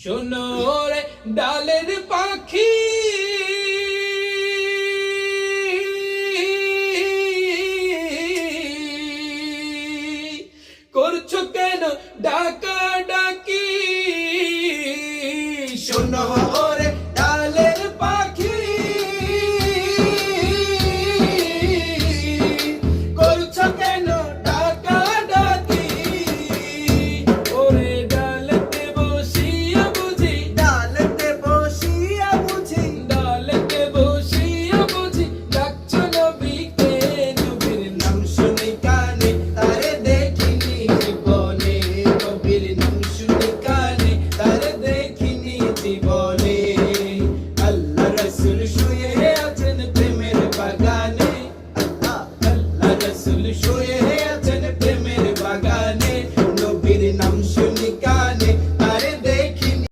শোনো রে ডালের পাখি করছো কেন ডাকা ডাকি শোনো রে ডালের পাখি করছো কেন ডাকা ডাকি ওরে ডালতে বসিয়া বুঝি ডালতে বসিয়া বুঝি ডাকছো নবীকে নবীর নাম শুনি কানে তারে দেখিনি জীবনে নবীর নাম শুনি কানে তারে দেখিনি জীবনে